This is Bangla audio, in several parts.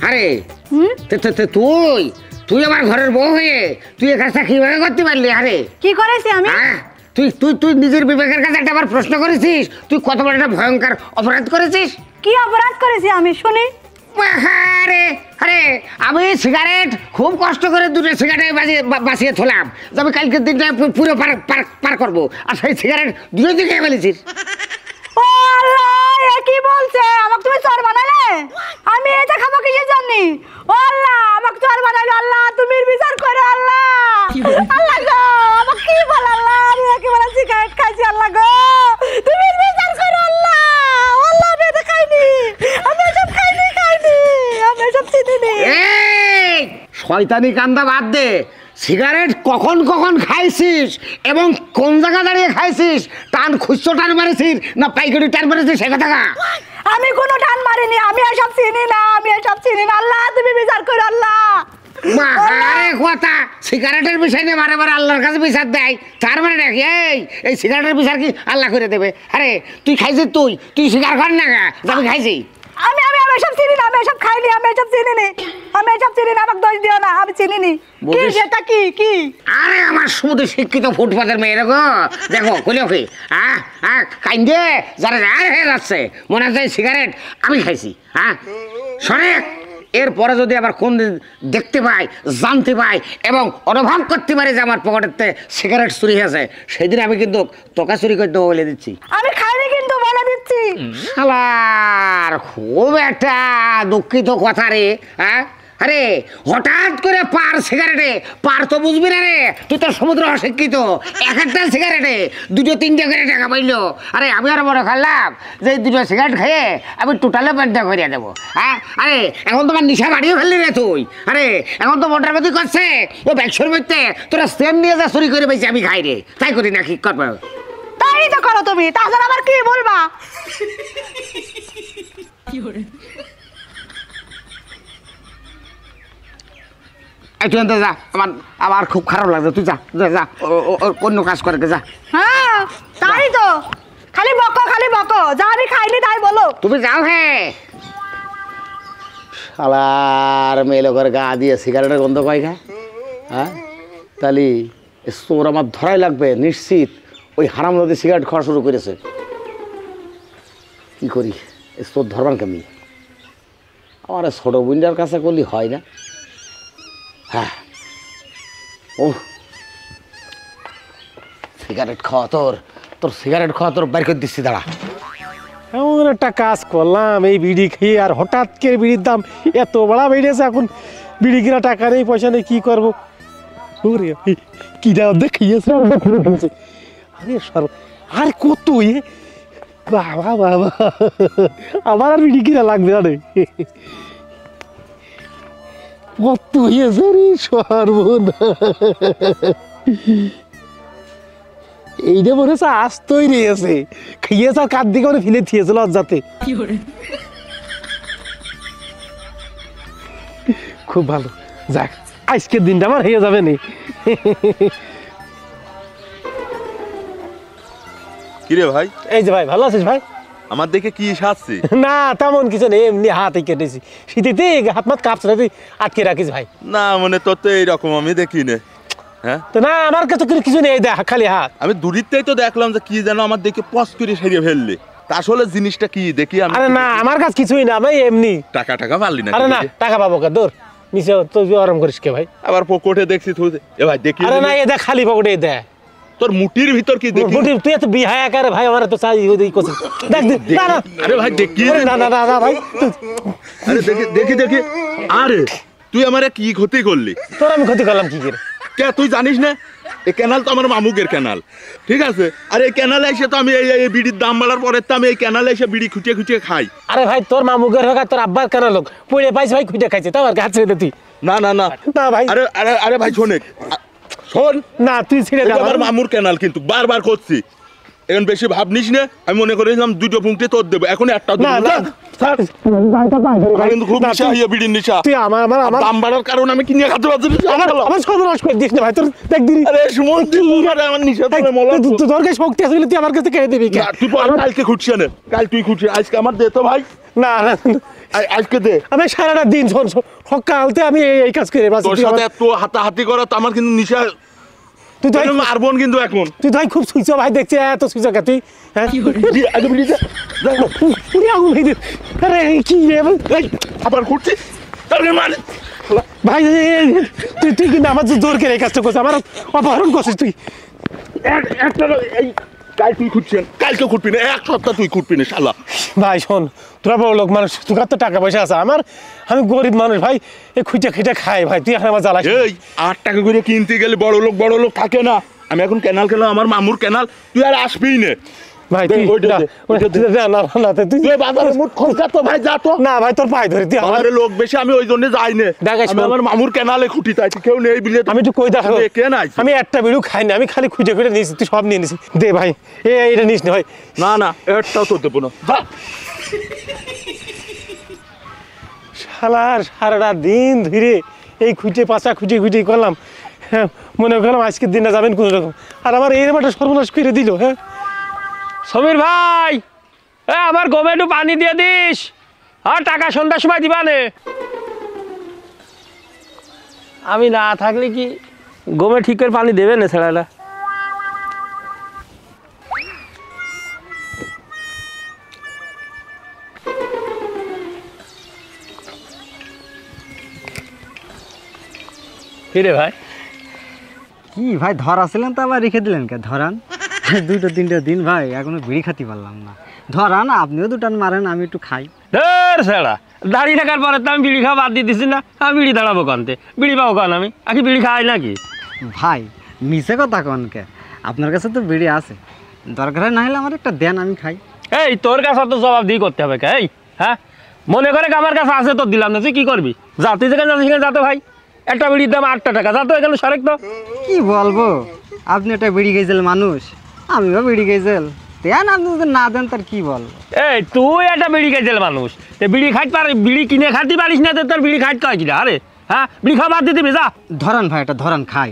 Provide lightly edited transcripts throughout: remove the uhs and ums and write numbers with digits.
আরে তুই তুই আমার ঘরের বউ হয়ে তুই এই কাজটা কিভাবে করতে পারলি? আরে কি করেছি আমি? তুই তুই তুই নিজের বিবেকের কাছে একটা আবার প্রশ্ন করেছিস? তুই কত বড় একটা ভয়ঙ্কর অপরাধ করেছিস। কি অপরাধ করেছি আমি শুনি? আরে আরে আমি সিগারেট খুব কষ্ট করে দুটো সিগারেট বাঁচিয়ে থলাম, আমি কালকের দিনটা পুরো পার করবো, আর সেই সিগারেট দুটো দিকে ফেলেছিস। ও আল্লাহ, কি বলছে? আমাকে তুমি চোর বানালে? আমি এটা খাবো কিসের জন্য? ও আল্লাহ, আমাকে চোর বানালে। আল্লাহ তুমি বিচার করো। আল্লাহ আল্লাহ গো, আমাকে কি বল? আল্লাহ আমি একেবারে সিগারেট খাইছি। আল্লাহ গো তুমি বিচার করো। আল্লাহ আল্লাহ আমি এটা খাইনি, আমি এসব খাইনি, আমি এসব চিনি নি। এই শয়তানি কান্দা বাদ দে, সিগারেট কখন কখন খাইছিস এবং কোন জায়গা দাঁড়িয়ে খাইছিস? টান খুচরো টান মারেছিস না পাইকারি টান মারেছিস সে কথা? আমি কোনো টান মারিনি, আমি এসব চিনি না, আমি এসব চিনি না। আল্লাহ তুমি বিচার করো। আল্লাহ আরে কথা, সিগারেটের বিষয় নিয়ে বারে বারে আল্লাহর কাছে বিচার দেয়, তার মানে নাকি এই সিগারেটের বিচার কি আল্লাহ করে দেবে? আরে তুই খাইছিস, তুই স্বীকার কর না আমি খাইছি। আমি আমি আমি এসব চিনি না, আমি এসব খাইনি, আমি এসব চিনি নি, আমি এসব চিনি না, আমাকে দোষ দিও না, আমি চিনি নি। কি সেটা কি কি? আরে আমার সমুদ্রে শিক্ষিত ফুটপাতের মেয়েরা গো, দেখো কইলো কি কাইন্দে যারা হয়ে যাচ্ছে মনে হয় সিগারেট আমি খাইছি। শোনে, এরপরে যদি আবার কোন দিন দেখতে পাই, জানতে পাই এবং অনুভব করতে পারি যে আমার পকেটেতে সিগারেট চুরি হয়েছে, সেদিন আমি কিন্তু তোকে চুরি করে দেবো বলে দিচ্ছি। আমি খাইনি কিন্তু বলে দিচ্ছি। শালার খুব একটা দুঃখিত কথা রে। আরে হঠাৎ করে পার সিগারেটে পার তো বুঝবি না রে, তুই তো সমুদ্র অশিক্ষিত। এক একটা সিগারেটে দুটো তিনটে করে টাকা পাইলো। আরে আমি আরো বড় খাইলাম যে দুটো সিগারেট খেয়ে আমি টোটালে পেটটা করিয়ে দেবো। আরে এখন তোমার নিশা বাড়িয়ে ফেললি রে তুই। আরে এখন তো মোটামুটি করছে ও ব্যাগসর মধ্যে তোরা সেম নিয়ে যা চুরি করে বেশি আমি খাই রে, তাই করি না কি করবো? তাই তো করো তুমি, তাছাড়া আবার কি বলবা? তুই যা, আমার খুব খারাপ লাগছে, তুই যা যা অন্য কাজ করে যা। হ্যাঁ তাই তো, খালি বকো যা, আমি খাইনি তাই বলো। তুমি যাও। হ্যাঁ শালার মেয়ে লোকের গা দিয়ে সিগারেটের গন্ধ পাই খা। তাহলে চোর আমার ধরাই লাগবে নিশ্চিত। ওই হারাম নদী সিগারেট খাওয়া শুরু করেছে। কি করি, চোর ধরবার কেমনি? আমার ছোট বোনটার কাছে করলে হয় না। হ্যাঁ ও সিগারেট খাওয়া তোর সিগারেট খাওয়া তোর বের করে দিচ্ছি, দাঁড়া। এমন একটা কাজ করলাম এই বিড়ি খেয়ে, আর হঠাৎ করে বিড়ির দাম এত বাড়া বেড়েছে, এখন বিড়ি কিনা টাকা নেই, পয়সা নেই, কি করবো? কিনা দেখিয়েছে আরে সর, আর কত বাবা বাবা, আমার আর বিড়ি কিনা লাগবে না রে, কত হয়েছে রে সর্বনা। এইটা মনে হচ্ছে আজ তৈরি আছে, খেয়েছে আর কার দিকে ফেলে থিয়েছে লজ্জাতে। খুব ভালো, যাক আজকের দিনটা আমার হয়ে যাবে নি। কিরে ভাই? এই যে ভাই, ভালো আছিস ভাই? আমার দেখে কি সাজছি? না তেমন কিছু নেই, এমনি হাতে কেটেছি, শীতেতে হাত মাত কাঁপছে না, তুই আটকে রাখিস ভাই। না মানে তোর তো এইরকম আমি দেখি না। হ্যাঁ তো না, আমার কাছে কিছু নেই, দেখ খালি হাত। আমি দূরিতেই তো দেখলাম যে কি যেন আমার দেখে পস করে সেরিয়ে ফেললি, তা আসলে জিনিসটা কি দেখি আমি। আরে না, আমার কাছে কিছুই না, আমি এমনি। টাকা পারলি না? আরে না, টাকা পাবো কে? দূর নিচে তুই আরাম করিস কে ভাই? আবার পকেটে দেখছি তুই। এ ভাই দেখি। আরে না, এ দেখ খালি পকেটে দেখ। তোর মুটির ভিতর কি দেখি? মুটির তুই এত বিহায়া করে ভাই, আমার তো চাই ওই কোসে দেখ। না না আরে ভাই দেখি না না না ভাই, আরে দেখি আরে তুই আমারে কি ক্ষতি করলি? তোর আমি ক্ষতি করলাম কি করে? কে তুই জানিস না এই ক্যানাল তো আমার মামুকের ক্যানাল, ঠিক আছে? আর এই ক্যানালে এসে তো আমি এই বিড়ির দাম বাড়ার পরে তো আমি এই ক্যানালে এসে বিড়ি খুঁটিয়ে খাই। আরে ভাই তোর মামুকের হোক আর তোর আব্বার ক্যানাল হোক, পড়ে পাইছে ভাই খুঁটে খাইছে, তাও আর হাত ছেড়ে দে তুই। না না না না ভাই। আরে আরে আরে ভাই শোন না, তুই ছেড়ে দে। আমার মামুর ক্যানাল কিন্তু বারবার করছি, এখন বেশি ভাবনিস না। আমি মনে করেছিলাম দুটো পুংটি তোর দেবো, এখন একটা কিন্তু খুব নিশা হইয়া বিড়ির নিশা। তুই আমার দাম বাড়ার কারণে আমি কিনে খাতে পারছি আমার সর্বনাশ করে দিস না ভাই, তোর দেখ দিন। আরে সুমন আমার নিশা তোর কাছে শক্তি আছে বলে তুই আমার কাছে কেড়ে দিবি। তুই কালকে খুঁজছে না, কাল তুই খুঁজছে, আজকে আমার দে তো ভাই। না না আজকে দে। আমি সারাটা দিন সকালতে আমি এই কাজ করে বাঁচি। তোর সাথে এত হাতাহাতি করা তো আমার কিন্তু নিশা। তুই তো মারবন কিন্তু এখন। তুই তো খুব সুইচ ভাই দেখছি এত সুইচ তুই। হ্যাঁ আগে বিড়ি দে। আরে কি রে আবার ঘুরছি তাহলে মানে ভাই তুই তুই কিন্তু আমার জোর করে এই কাজটা করছিস, আমার অপহরণ করছিস তুই। একটা এই কাল তুই খুঁজছেন, কালকে খুঁটবি না, এক সপ্তাহ তুই খুঁটবি না শালা। ভাই শোন, তোরা বড় লোক মানুষ, তোর তো টাকা পয়সা আছে, আমি গরিব মানুষ ভাই, এই খুঁজে খেটে খাই ভাই, তুই এখন আমার জ্বালাস। এই 8 টাকা করে কিনতে গেলে বড় লোক থাকে না। আমি এখন ক্যানাল খেলাম, আমার মামুর ক্যানাল, তুই আর আসবি না ভাই। তুই বাজারে মুখ খোঁজা তো ভাই, যা তো। না ভাই তোর পায়ে ধরে, তুই বাজারে লোক বেশি, আমি ওই জন্য যাই না। আমি আমার মামুর ক্যানালে খুঁটি, তাই কেউ নেই বিলে। আমি একটু কই দেখো, কে নাই, আমি একটা বিড়ু খাই না, আমি খালি খুঁজে খুঁজে নিয়েছি, তুই সব নিয়ে নিছিস। দে ভাই, এইটা নিস না ভাই। না না, একটাও তো দেবো না। শালার সারাটা দিন ধরে এই খুঁজে পাচা খুঁজে করলাম, হ্যাঁ মনে করলাম আজকের দিনটা যাবেন কোনো রকম, আর আমার এরকম একটা সর্বনাশ করে দিল। হ্যাঁ সমীর ভাই, আমার গমে একটু পানি দিয়ে দিস, আর টাকা সন্ধ্যার সময় দিবা নে। আমি না থাকলে কি গমে ঠিক করে পানি দেবে না ছেলেটা? কিরে ভাই, কি ভাই ধরা ছিলেন তো আবার রেখে দিলেন কে? ধরান, 2-3 দিন ভাই এখনো বিড়ি খাতি পারলাম না। ধরান, আপনিও 2 টান মারেন, আমি একটু খাই। ছেড়া দাঁড়িয়ে থাকার পরে তো আমি বিড়ি খাওয়া বাদ দিয়ে দিছি না, আমি বিড়ি দাঁড়াবো কানতে, বিড়ি পাবো কান? আমি আগে বিড়ি খাই নাকি? ভাই মিছে কথা কনকে, আপনার কাছে তো বিড়ি আছে, দরকার না হলে আমার একটা দেন, আমি খাই। এই তোর কাছে তো জবাব দিয়ে করতে হবে কে? এই হ্যাঁ, মনে করে আমার কাছে আছে তোর দিলাম না, তুই কি করবি? যা, তুই যেখানে যাচ্ছিস সেখানে যাতো ভাই, একটা বিড়ির দাম 8 টাকা, যা তো এখানে সরেক তো। কি বলবো, আপনি একটা বিড়ি গেছিল মানুষ, আমিও বিড়ি গেছিল, দেন আপনি যদি না দেন তার কি বলবো। এই তুই একটা বিড়ি খাইছিল মানুষ, বিড়ি খাইতে পারিস, বিড়ি কিনে খাইতে পারিস না, তোর বিড়ি খাইতে কয় কিনা? আরে হ্যাঁ, বিড়ি খাওয়া বাদ দিয়ে দিবি, যা। ধরান ভাই, এটা ধরান, খাই।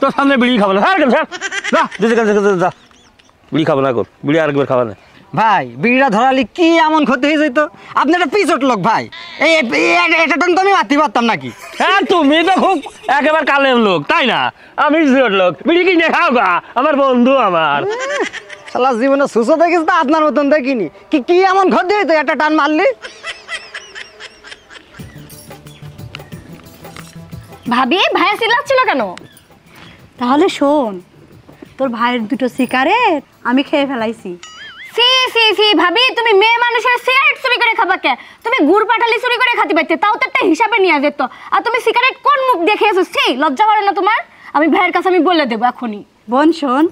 তোর সামনে বিড়ি খাবো না, যা, বিড়ি খাবো না, বিড়ি আরেকবার খাবো না। ভাই বিড়িটা ধরালি কি এমন ক্ষতি হয়ে যেত? আপনি একটা পিছট লোক ভাই, এটা তো আমি মারতে পারতাম নাকি? হ্যাঁ, তুমি তো খুব একেবারে কালের লোক, তাই না? আমি জিওর লোক, বিড়ি কিনে খাও গা, আমার বন্ধু আমার। শালা জীবনে সুসো দেখিস তো আপনার মতন দেখিনি। কি এমন ক্ষতি হইতো একটা টান মারলি? ভাবি, ভাইয়া চিল্লাচ্ছিল কেন? তাহলে শোন, তোর ভাইয়ের 2টো সিগারেট আমি খেয়ে ফেলাইছি। সি সি সি ভাবি, তুমি মেয়ে মানুষের সিগারেট চুরি করে খাবা কে? তুমি গুড় পাঠালি চুরি করে খাতে পারতে, তাও তো একটা হিসাবে নিয়ে যেত। আর তুমি সিগারেট কোন মুখ দেখে এসো? সি, লজ্জা করে না তোমার? আমি ভাইয়ের কাছে আমি বলে দেবো এখনই। বোন শোন,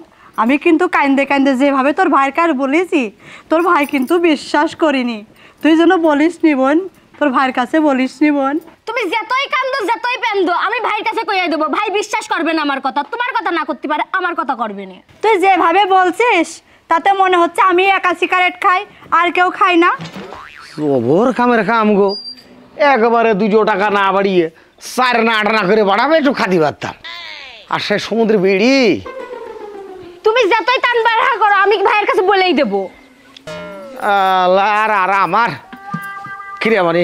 আমি কিন্তু কান্দে কান্দে যেভাবে তোর ভাইয়ের কাছে বলেছি, তোর ভাই কিন্তু বিশ্বাস করিনি। তুই যেন বলিস নি বোন, তোর ভাইয়ের কাছে বলিস নি বোন। তুমি যতই কান্দো যতই পেন্দো, আমি ভাইয়ের কাছে কইয়া দেবো। ভাই বিশ্বাস করবে না আমার কথা, তোমার কথা না করতে পারে, আমার কথা করবে না। তুই যেভাবে বলছিস তাতে মনে হচ্ছে আমি একা সিগারেট খাই, আর কেউ খাই না। ওর কামের কাম গো, একবারে 2 টাকা না বাড়িয়ে 4 না 8 না করে বাড়াবে, একটু খাতি পারতাম। আর সে সমুদ্রে বিড়ি, তুমি যতই টান বাড়া করো, আমি ভাইয়ের কাছে বলেই দেবো। আর আমার কিরে মানে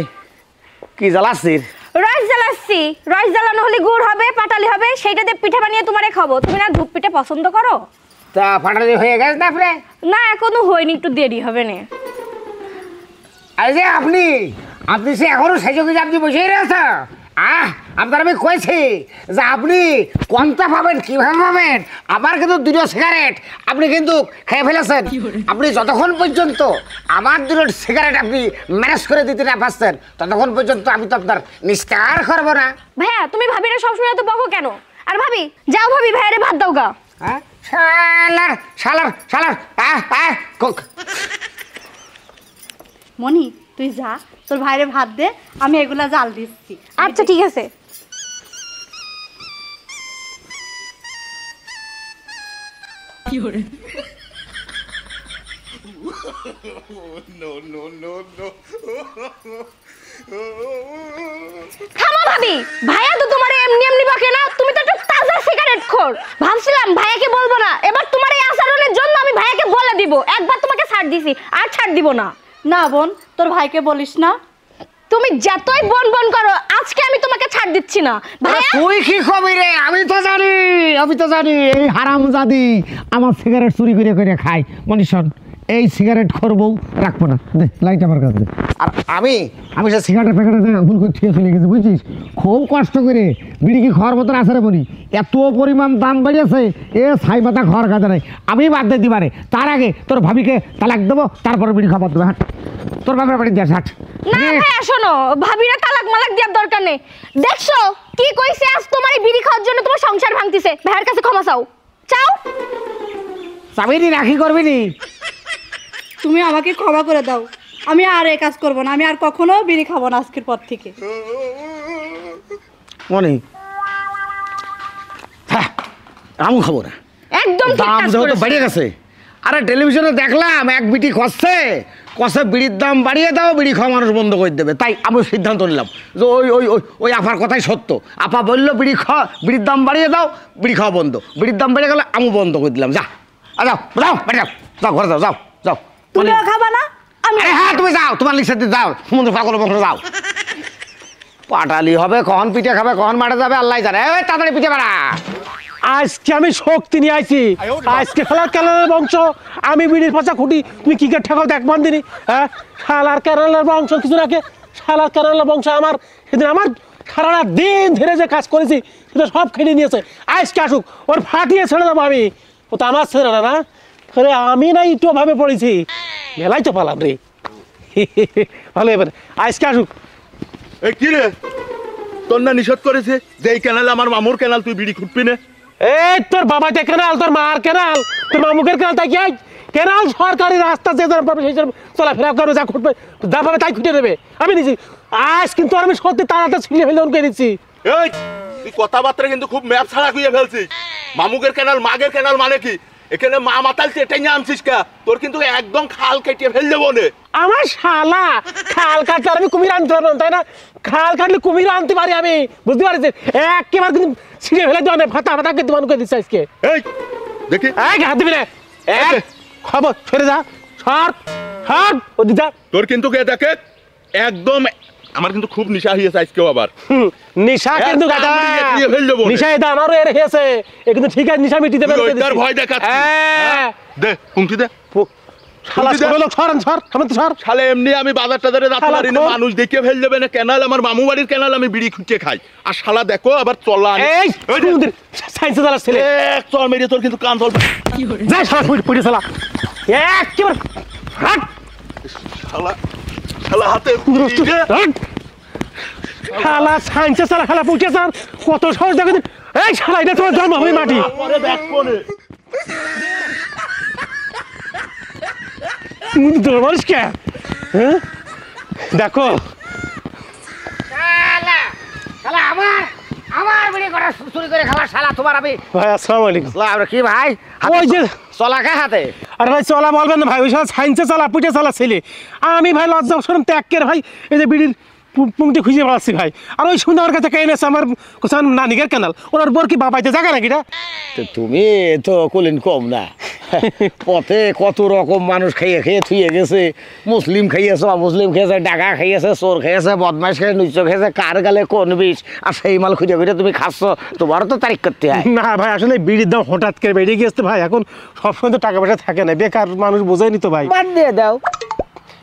কি জ্বালাচ্ছিস? রস জ্বালাচ্ছি। রস জ্বালানো হলে গুড় হবে, পাটালি হবে, সেইটা দিয়ে পিঠে বানিয়ে তোমারে খাবো। তুমি না ধূপ পিঠে পছন্দ করো? তা ফাটালি হয়ে গেছে না ফ্রে? না, এখনো হয়নি, একটু দেরি হবে না। আরে যে আপনি সে এখনো সেজে গুজে আপনি বসেই রয়েছে। আপনার আমি কইছি যে আপনি কোনটা পাবেন, কিভাবে পাবেন। আমার কিন্তু 2টো সিগারেট আপনি কিন্তু খেয়ে ফেলেছেন। আপনি যতক্ষণ পর্যন্ত আমার 2টো সিগারেট আপনি ম্যানেজ করে দিতে না পারছেন, ততক্ষণ পর্যন্ত আমি তো আপনার নিস্তার করবো না। ভাইয়া, তুমি ভাবিরে সবসময় তো বকো কেন? আর ভাবি, যাও ভাবি, ভাইয়ারে ভাত দাও গা। হ্যাঁ, শালার শালার শালার মনি, তুই যা, তোর ভাইরে ভাত দে, আমি এগুলা জাল দিচ্ছি। আচ্ছা ঠিক আছে। থামো ভাবি, ভাইয়া তো তোমার এমনি এমনি বকে না, তুমি তো একটা তাজা সিগারেট খোর। ভাবছিলাম ভাইয়াকে বলবো না, এবার তোমার এই আচরণের জন্য আমি ভাইয়াকে বলে দিব। একবার তোমাকে ছাড় দিছি, আর ছাড় দিব না। না বোন, তোর ভাইকে বলিস না। তুমি যতই বন বন করো, আজকে আমি তোমাকে ছাড় দিচ্ছি না ভাইয়া। তুই কি খবর রে? আমি তো জানি এই হারামজাদি আমার সিগারেট চুরি করে করে খায়। মনীষণ এই সিগারেট খরবো রাখবো না, দে লাইট আমার কাছে। আর আমি সে সিগারেট প্যাকেটে ভুল করে থুয়ে চলে গেছি, বুঝছিস? খুব কষ্ট করে বিড়ি কি খাওয়ার মতন আছে রে বলি, এত পরিমাণ দাম বেড়েছে, এ ছাই পাতা খাওয়ার কাজে নাই। আমি বাদ দিয়ে দিবারে, তার আগে তোর ভাবিকে তালাক দেবো, তারপরে বিড়ি খাবার দেবে। হাট, তোর বাপের বাড়ি দিয়ে হাট। না ভাইয়া শোনো, ভাবিরা তালাক মালাক দেওয়ার দরকার নেই। দেখছো কি কইছে, আজ তোমার এই বিড়ি খাওয়ার জন্য তোমার সংসার ভাঙতিছে। ভাইয়ের কাছে ক্ষমা চাও, চাও। চাবিনি রাখি করবি নি? তুমি আমাকে ক্ষমা করে দাও, আমি আর এই কাজ করবো না। আমি আর কখনো বিড়ি খাবো না আজকের পর থেকে। মনে আমু খাবো না, একদম ঠিক দাম কাজ যেহেতু করেছো। বেড়ে গেছে। আরে টেলিভিশনে দেখলাম এক বিটি কষছে বিড়ির দাম বাড়িয়ে দাও, বিড়ি খাওয়া মানুষ বন্ধ করে দেবে। তাই আমি সিদ্ধান্ত নিলাম যে ওই আপার কথাই সত্য। আপা বললো বিড়ির দাম বাড়িয়ে দাও, বিড়ি খাওয়া বন্ধ। বিড়ির দাম বেড়ে গেলে আমি বন্ধ করে দিলাম। যাও যাও যাও বাড়ি যাও, যাও ঘরে যাও, যাও যাও। তুমিও খাবা না? আমি আরে হ্যাঁ তুমি যাও, তোমার লিখে যাও, সমুদ্র পাগল বংশ যাও। পাটালি হবে, কখন পিঠে খাবে, কখন মাঠে যাবে আল্লাহ জানে। এই তাড়াতাড়ি পিঠে বাড়া। আজকে আমি শক্তি নিয়ে আইছি, আজকে খেলার কেনালের বংশ, আমি বিড়ির পাচা খুঁটি, তুমি ক্রিকেট ঠেকাও দেখ বান্দিনি। হ্যাঁ, শালার কেনালের বংশ কিছু নাকি, শালার কেনালের বংশ আমার সেদিন আমার সারা দিন ধরে যে কাজ করেছি সেটা সব খেয়ে নিয়েছে। আজকে আসুক, ওর ফাটিয়ে ছেড়ে দেবো আমি। ও তো আমার ছেড়ে না, আরে আমি না একটু ভাবে পড়েছি, মেলাই তো পালাম রে। ভালো এবার আজকে আসুক। এই কি রে, তোর না নিষেধ করেছে যে এই ক্যানাল আমার মামুর ক্যানাল, তুই বিড়ি খুঁটবি না? এই তোর বাবাতে কেনাল, তোর মার কেনাল, তোর মামুকের কেনাল, তাই কি কেনাল সরকারি রাস্তা যে চলাফেরা করবে, যা খুঁটবে যা পাবে তাই খুঁটে নেবে। আমি নিছি আজ কিন্তু আমি সত্যি তাড়াতাড়ি ছিঁড়ে ফেলে উনকে দিচ্ছি। এই তুই কথাবার্তা কিন্তু খুব ম্যাপ ছাড়া খুঁজে ফেলছিস। মামুকের ক্যানাল মাগের ক্যানাল মানে কি? এখানে মা মাতাল এটাই নিয়ে আনছিস কা? তোর কিন্তু একদম খাল কেটে ফেল দেবো নে। আমার শালা খাল কাটলে আমি কুমির আনতে পারবো তাই না? খাল কাটলে কুমির আনতে পারি আমি, বুঝতে পারছি। একেবারে কিন্তু ছিঁড়ে ফেলে দেওয়া নেই, ফাটা ফাটা কিন্তু মানুষকে দিচ্ছে আজকে। এই দেখি হাত দিবি না, খবর সরে যা, সর সর ও দিদা। তোর কিন্তু কে দেখে একদম আমার কিন্তু খুব নিশা হয়েছে আজকেও আবার। নিশা কিন্তু গাদা, নিয়ে ফেল দেবো নিশা এটা আমারও এর হয়েছে, এ কিন্তু ঠিক আছে, নিশা মিটিতে পারবে। তার ভয় দেখাচ্ছিস। দে কুঙ্কি দে। শালা সর লোক সরেন, সর আমি তো সর। শালে এমনি আমি বাজার টাজারে রাখতে পারি না, মানুষ দেখে ফেল দেবে না। ক্যানাল আমার মামু বাড়ির ক্যানাল, আমি বিড়ি খুঁটে খাই। আর শালা দেখো আবার চলা এই সাইন্সে চালার ছেলে, এক চল মেরে তোর কিন্তু কান চল। যাই শালা পুড়ে শালা একেবারে হাট। শালা শালা হাতে শালা সাইন্সে চালা খালা পুড়ে চাল, কত সহজ দেখো। এই শালা এটা তোমার জন্মভূমি মাটি। মানুষ কে দেখো আমার বিড়ি করে চুরি করে খাবার শালা তোমার। আমি ভাই আসসালামু আলাইকুম। কি ভাই ওই যে চলা কে হাতে? আরে ভাই চলা বলবেন না ভাই, ওই সব সাইন্সে চালা পুটে চালা ছেলে। আমি ভাই লজ্জা শরম ত্যাগ করে ভাই এই যে বিড়ির পুংটি খুঁজে বেড়াচ্ছি ভাই। আর ওই শুনে আমার কাছে কে এনেছে আমার কোথাও নানিকের ক্যানাল, ওনার বোর কি বাবাইতে জায়গা নাকি না? তুমি তো কলিন কম না, পথে কত রকম মানুষ খেয়ে খেয়ে থুয়ে গেছে। মুসলিম খাইয়েছে, অমুসলিম খেয়েছে, ডাকা খাইয়েছে, চোর খেয়েছে, বদমাইশ খেয়ে নুচ্চ খেয়েছে, কার গালে কোন বিষ। আর সেই মাল খুঁজে খুঁজে তুমি খাচ্ছ, তোমারও তো তারিখ করতে হয়। না ভাই আসলে বিড়ির দাম হঠাৎ করে বেড়ে গেছে ভাই, এখন সবসময় তো টাকা পয়সা থাকে না, বেকার মানুষ বোঝায়নি তো ভাই। বাদ দিয়ে দাও।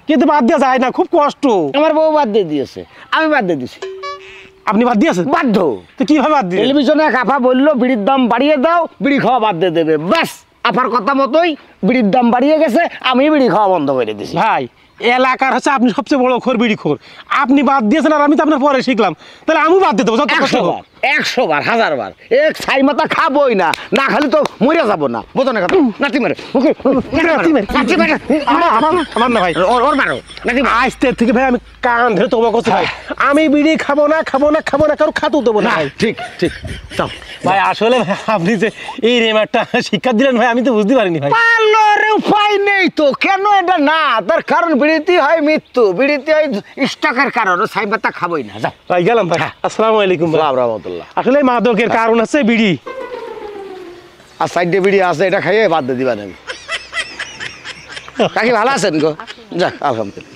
কিন্তু বাদ দেওয়া যায় না, খুব কষ্ট। আমার বউ বাদ দিয়ে দিয়েছে, আমি বাদ দিয়ে দিছি। আপনি বাদ দিয়েছেন? বাধ্য। তো কিভাবে বাদ দিয়ে? টেলিভিশনে এক আপা বললো বিড়ির দাম বাড়িয়ে দাও, বিড়ি খাওয়া বাদ দিয়ে দেবে। ব্যাস আপার কথা মতোই বিড়ির দাম বাড়িয়ে গেছে, আমি বিড়ি খাওয়া বন্ধ করে দিয়েছি। ভাই এলাকার হচ্ছে আপনি সবচেয়ে বড় খোর বিড়ি খোর, আপনি বাদ দিয়েছেন আর আমি তো আপনার পরে শিখলাম, তাহলে আমি বাদ দিয়ে দেবো। 100 বার 1000 বার এক ছাই মাথা খাবোই না, না খালি তো মরে যাবো না, বোঝো না কথা? নাতি মারে আমার না ভাই, ওর মারো নাতি মারো। আজকে থেকে ভাই আমি কান ধরে তোমার কাছে ভাই, আমি বিড়ি খাবো না কারো খাতেও দেবো না ভাই। ঠিক ঠিক চল ভাই আসলে ভাই আপনি যে এই রেমারটা শিক্ষা দিলেন ভাই, আমি তো বুঝতে পারিনি ভাই। পার্লার উপায় নেই তো, কেন এটা না, তার কারণ বিড়িতে হয় মৃত্যু, বিড়িতে হয় স্টকের কারণ, ছাই মাথা খাবোই না। যাও ভাই গেলাম ভাই, আসসালামু আলাইকুম ভাই। সালাম রাহমাতুল্লাহ। আসলে মাদকের কারণ আছে বিড়ি, আর সাইডে বিড়ি আছে, এটা খাইয়ে বাদ দিয়ে দিবা না। কাকি ভালো আছেন গো? যাক আলহামদুলিল্লাহ।